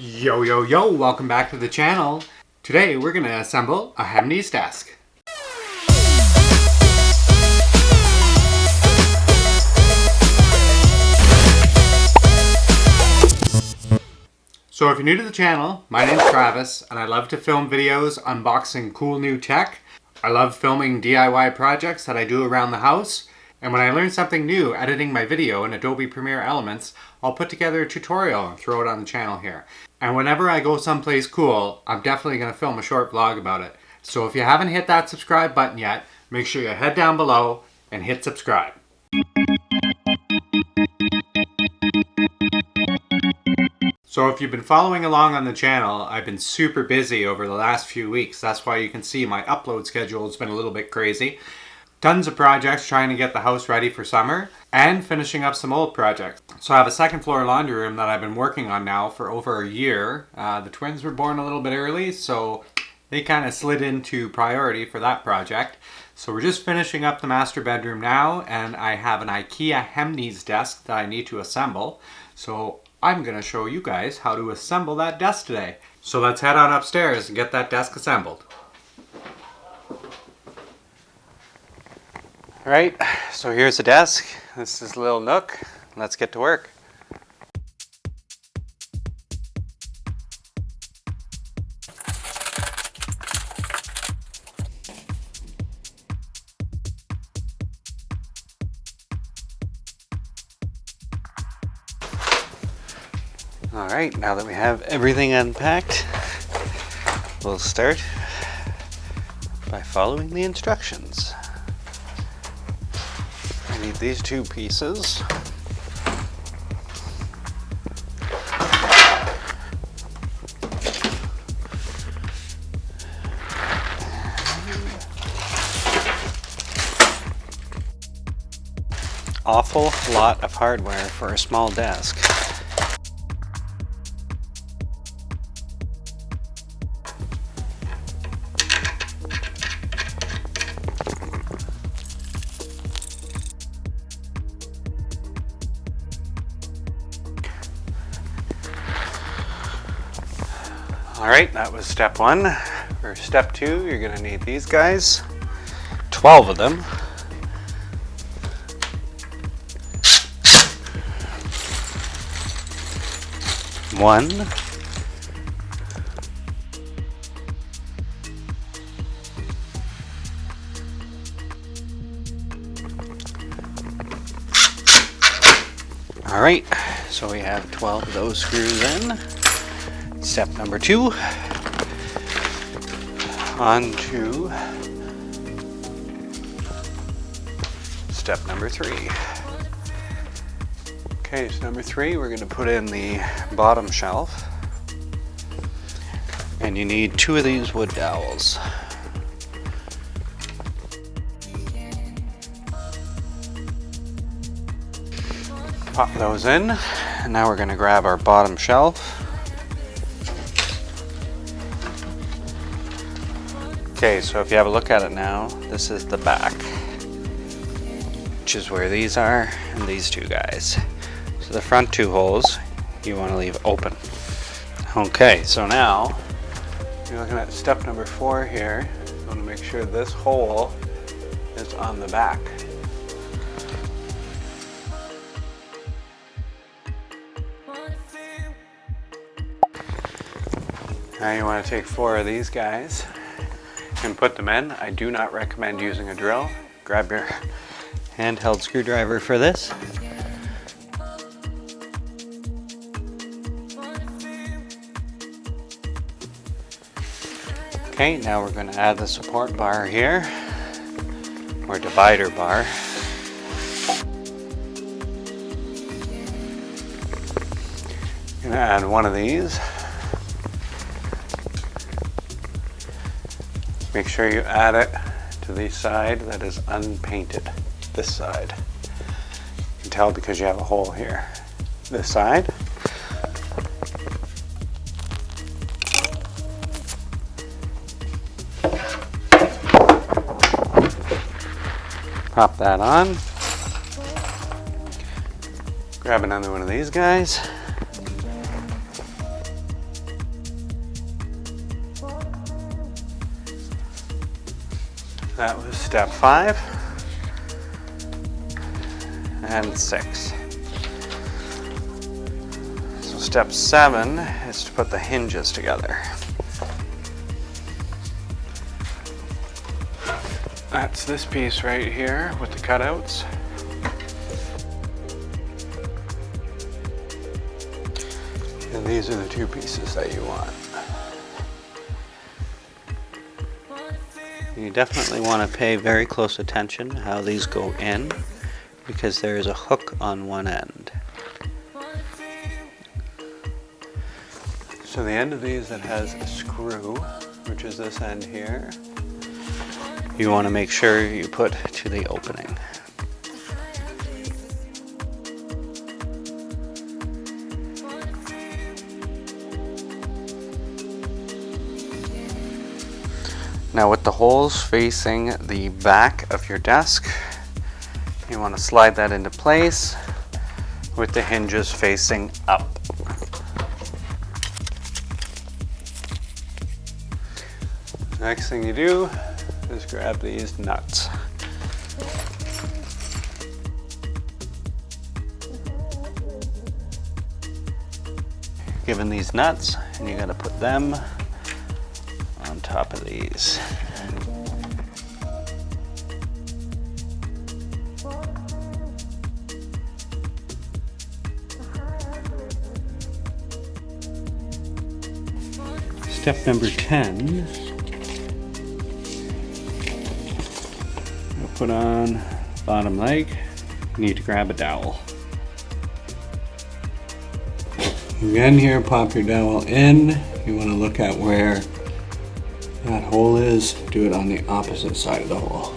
Yo, welcome back to the channel. Today we're going to assemble a Hemnes desk. So if you're new to the channel, my name's Travis and I love to film videos unboxing cool new tech. I love filming DIY projects that I do around the house. And when I learn something new editing my video in Adobe Premiere Elements, I'll put together a tutorial and throw it on the channel here. And whenever I go someplace cool, I'm definitely going to film a short vlog about it. So if you haven't hit that subscribe button yet, make sure you head down below and hit subscribe. So if you've been following along on the channel, I've been super busy over the last few weeks. That's why you can see my upload schedule has been a little bit crazy. Tons of projects trying to get the house ready for summer and finishing up some old projects. So I have a second floor laundry room that I've been working on now for over a year. The twins were born a little bit early, so they kind of slid into priority for that project. So we're just finishing up the master bedroom now, and I have an Ikea Hemnes desk that I need to assemble. So I'm going to show you guys how to assemble that desk today. So let's head on upstairs and get that desk assembled. Alright, so here's the desk. This is a little nook. Let's get to work. Alright, now that we have everything unpacked, we'll start by following the instructions. I need these two pieces. Awful lot of hardware for a small desk. Alright, that was step one. For step two, you're going to need these guys. 12 of them. One. Alright, so we have 12 of those screws in. Step number two, on to step number three. Okay, so number three, we're going to put in the bottom shelf, and you need 2 of these wood dowels. Pop those in, and now we're going to grab our bottom shelf. Okay, so if you have a look at it now, this is the back, which is where these are and these two guys. So the front 2 holes you want to leave open. Okay, so now you're looking at step number 4 here. You want to make sure this hole is on the back. Now you want to take 4 of these guys and put them in. I do not recommend using a drill. Grab your handheld screwdriver for this. Okay, now we're going to add the support bar here, or divider bar. I'm going to add one of these. Make sure you add it to the side that is unpainted, this side. You can tell because you have a hole here. This side. Pop that on. Grab another one of these guys. That was step 5 and 6. So step 7 is to put the hinges together. That's this piece right here with the cutouts. And these are the 2 pieces that you want. You definitely want to pay very close attention how these go in, because there is a hook on one end. So the end of these that has a screw, which is this end here, you want to make sure you put to the opening. Now with the holes facing the back of your desk, you want to slide that into place with the hinges facing up. Next thing you do is grab these nuts. Given these nuts, and you got to put them on top of these. Step number 10. You'll put on bottom leg. You need to grab a dowel. Again here, pop your dowel in. You want to look at where that hole is. Do it on the opposite side of the hole.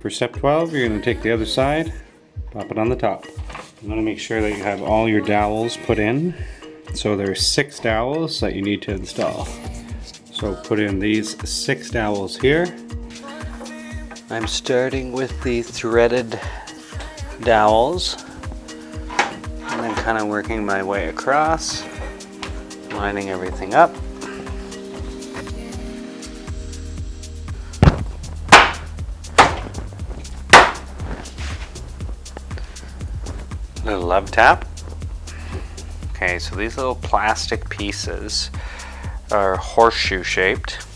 For step 12, you're going to take the other side, pop it on the top. You want to make sure that you have all your dowels put in. So there's 6 dowels that you need to install. So put in these 6 dowels here. I'm starting with the threaded dowels and then kind of working my way across, lining everything up. Little love tap. Okay, so these little plastic pieces are horseshoe shaped,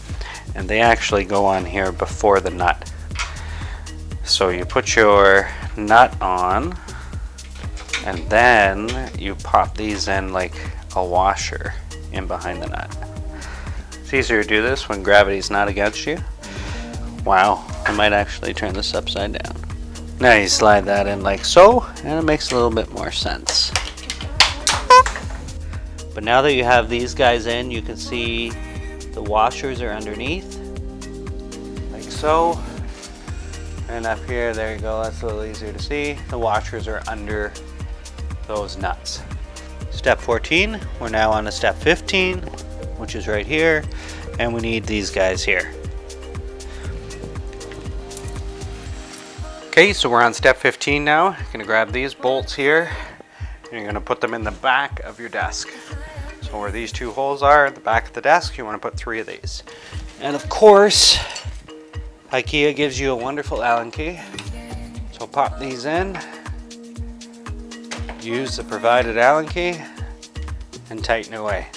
and they actually go on here before the nut. So you put your nut on, and then you pop these in like a washer in behind the nut. It's easier to do this when gravity's not against you. Wow, I might actually turn this upside down. Now you slide that in like so, and it makes a little bit more sense. But now that you have these guys in, you can see the washers are underneath, like so. And up here, there you go, that's a little easier to see. The washers are under those nuts. Step 14, we're now on to step 15, which is right here, and we need these guys here. Okay, so we're on step 15 now. You're gonna grab these bolts here, and you're gonna put them in the back of your desk. So where these 2 holes are at the back of the desk, you wanna put 3 of these. And of course, Ikea gives you a wonderful Allen key. So pop these in, use the provided Allen key, and tighten away.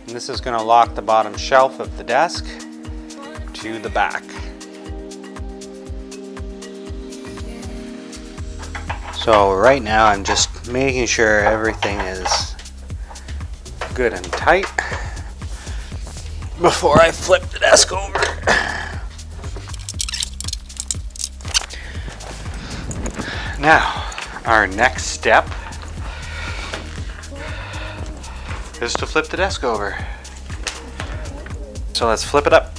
And this is going to lock the bottom shelf of the desk to the back. So right now I'm just making sure everything is good and tight before I flip the desk over. Now, our next step is to flip the desk over. So let's flip it up.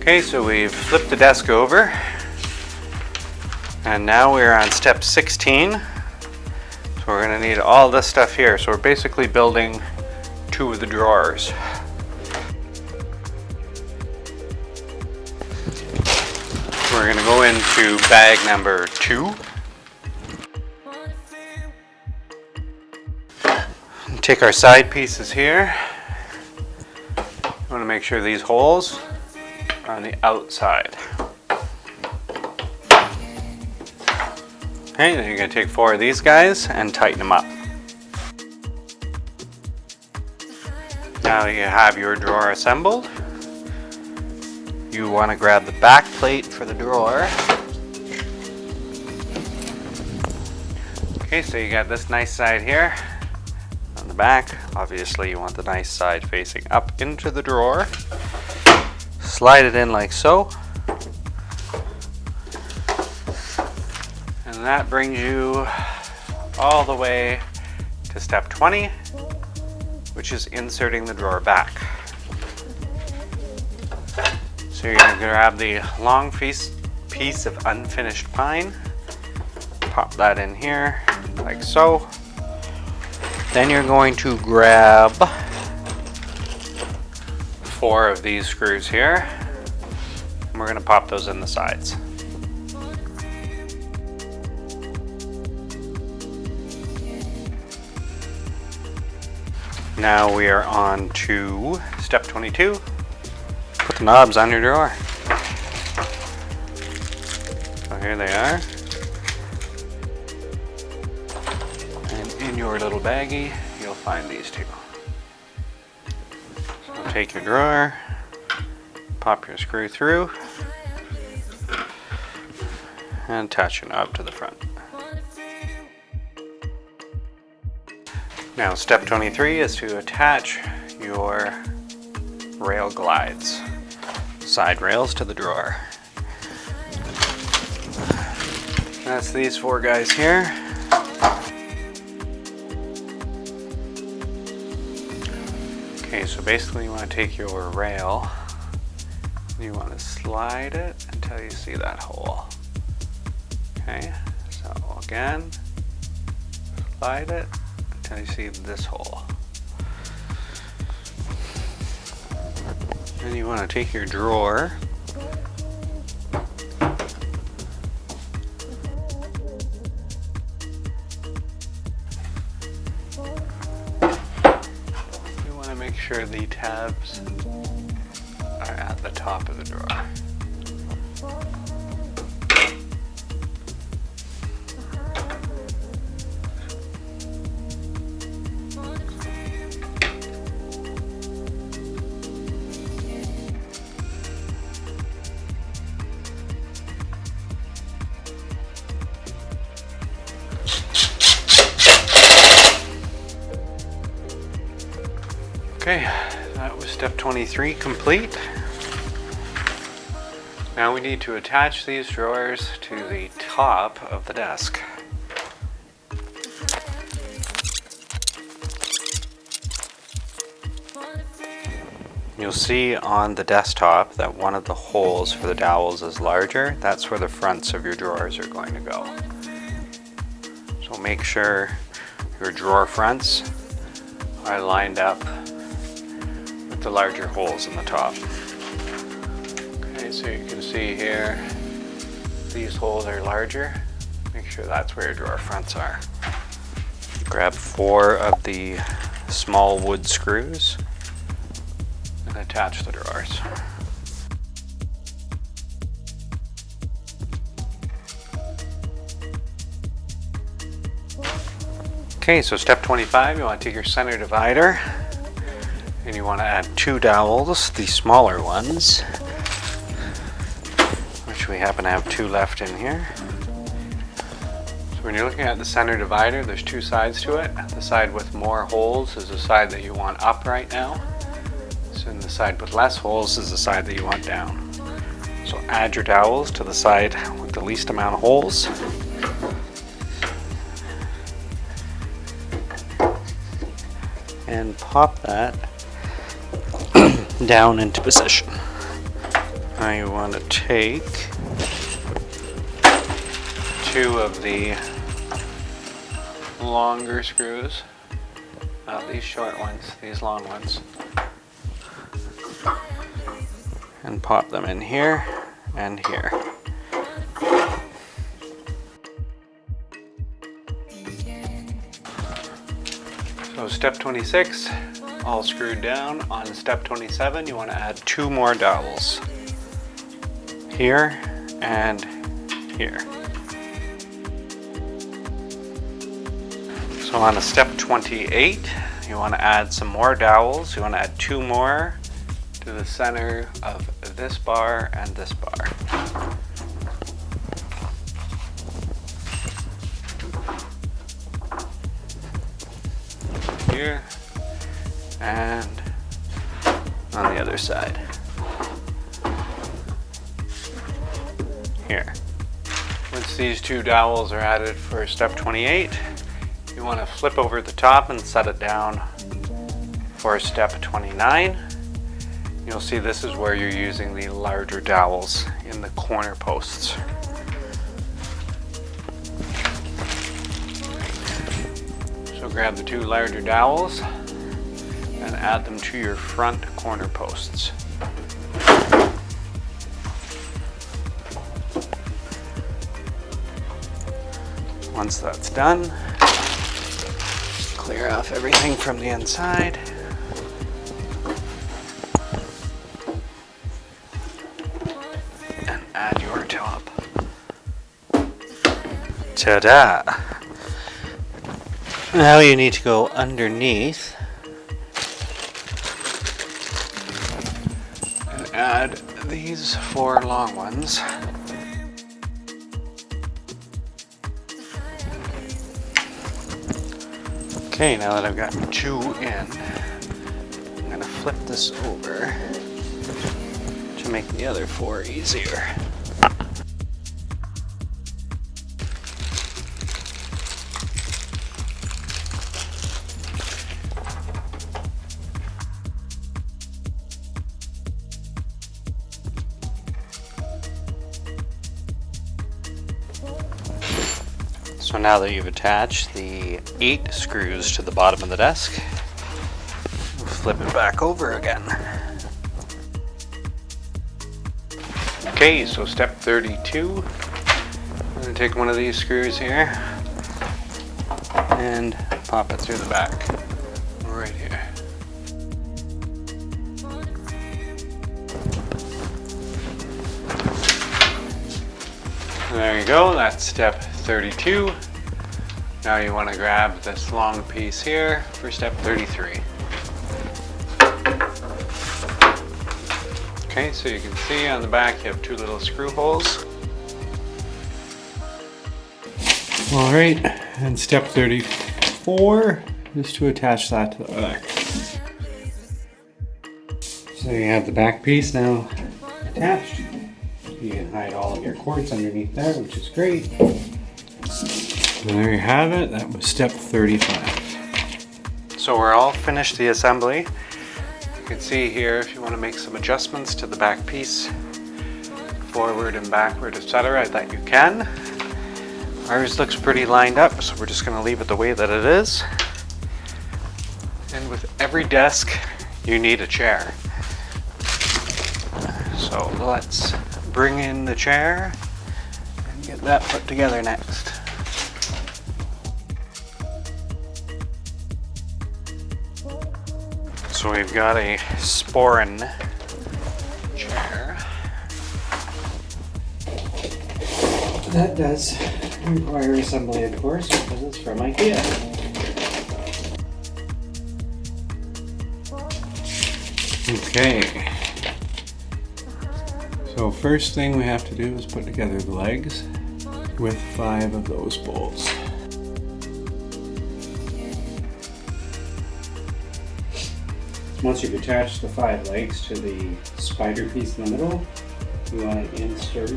Okay, so we've flipped the desk over. And now we're on step 16. So we're going to need all this stuff here. So we're basically building 2 of the drawers. We're going to go into bag number 2. Take our side pieces here. We want to make sure these holes are on the outside. Okay, then you're going to take 4 of these guys and tighten them up. Now you have your drawer assembled. You want to grab the back plate for the drawer. Okay, so you got this nice side here. On the back, obviously you want the nice side facing up into the drawer. Slide it in like so. And that brings you all the way to step 20, which is inserting the drawer back. So you're going to grab the long piece of unfinished pine, pop that in here like so. Then you're going to grab 4 of these screws here, and we're going to pop those in the sides. Now we are on to step 22. Put the knobs on your drawer. So here they are. And in your little baggie, you'll find these 2. So take your drawer, pop your screw through, and attach your knob to the front. Now step 23 is to attach your rail glides, side rails to the drawer. That's these 4 guys here. Okay, so basically you want to take your rail and you want to slide it until you see that hole. Okay, so again, slide it until you see this hole. Then you want to take your drawer make sure the tabs are at the top of the drawer. Okay, that was step 23 complete. Now we need to attach these drawers to the top of the desk. You'll see on the desktop that one of the holes for the dowels is larger. That's where the fronts of your drawers are going to go. So make sure your drawer fronts are lined up the larger holes in the top. Okay, so you can see here these holes are larger. Make sure that's where your drawer fronts are. Grab 4 of the small wood screws and attach the drawers. Okay, so step 25, you want to take your center divider and you want to add 2 dowels, the smaller ones, which we happen to have 2 left in here. So when you're looking at the center divider, there's 2 sides to it. The side with more holes is the side that you want up right now. So the side with less holes is the side that you want down. So add your dowels to the side with the least amount of holes. And pop that down into position. Now you want to take 2 of the longer screws, not these short ones, these long ones, and pop them in here and here. So step 26, all screwed down. On step 27, you want to add 2 more dowels. Here and here. So on a step 28, you want to add some more dowels. You want to add 2 more to the center of this bar and this bar. Here and on the other side. Here. Once these 2 dowels are added for step 28, you want to flip over the top and set it down for step 29. You'll see this is where you're using the larger dowels in the corner posts. So grab the 2 larger dowels and add them to your front corner posts. Once that's done, clear off everything from the inside. And add your top. Ta-da! Now you need to go underneath and add these 4 long ones. Okay, now that I've got 2 in, I'm going to flip this over to make the other 4 easier. So now that you've attached the 8 screws to the bottom of the desk, flip it back over again. Okay, so step 32, I'm going to take one of these screws here and pop it through the back, right here. There you go, that's step 32. Now you want to grab this long piece here for step 33. Okay, so you can see on the back you have 2 little screw holes. Alright, and step 34 is to attach that to the back. So you have the back piece now attached. You can hide all of your cords underneath there, which is great. And there you have it. That was step 35. So we're all finished the assembly. You can see here if you want to make some adjustments to the back piece, forward and backward, etc., that you can. Ours looks pretty lined up, so we're just going to leave it the way that it is. And with every desk, you need a chair. So let's bring in the chair and get that put together next. So we've got a Sporren chair. That does require assembly, of course, because it's from Ikea. Okay. So first thing we have to do is put together the legs with 5 of those bolts. Once you've attached the 5 legs to the spider piece in the middle, you want to insert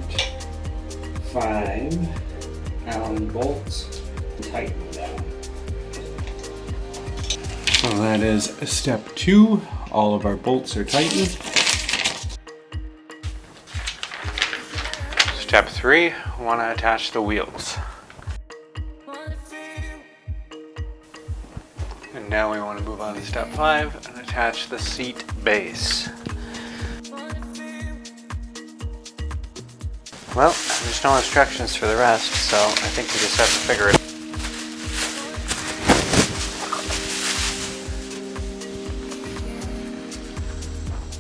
5 Allen bolts and tighten them down. So that is step 2. All of our bolts are tightened. Step 3, we want to attach the wheels. Now we want to move on to step 5 and attach the seat base. Well, there's no instructions for the rest, so I think we just have to figure it out.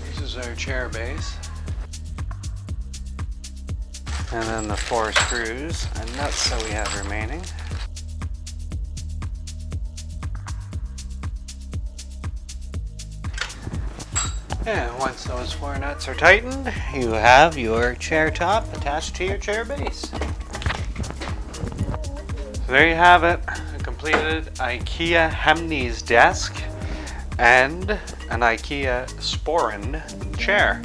This is our chair base. And then the 4 screws and nuts that we have remaining. And once those 4 nuts are tightened, you have your chair top attached to your chair base. So there you have it, a completed Ikea Hemnes desk and an Ikea Sporren chair.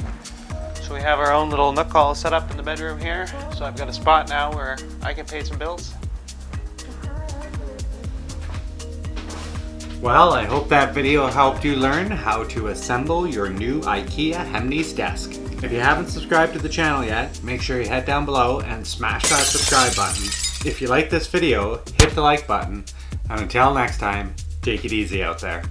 So we have our own little nook all set up in the bedroom here. So I've got a spot now where I can pay some bills. Well, I hope that video helped you learn how to assemble your new Ikea Hemnes desk. If you haven't subscribed to the channel yet, make sure you head down below and smash that subscribe button. If you like this video, hit the like button. And until next time, take it easy out there.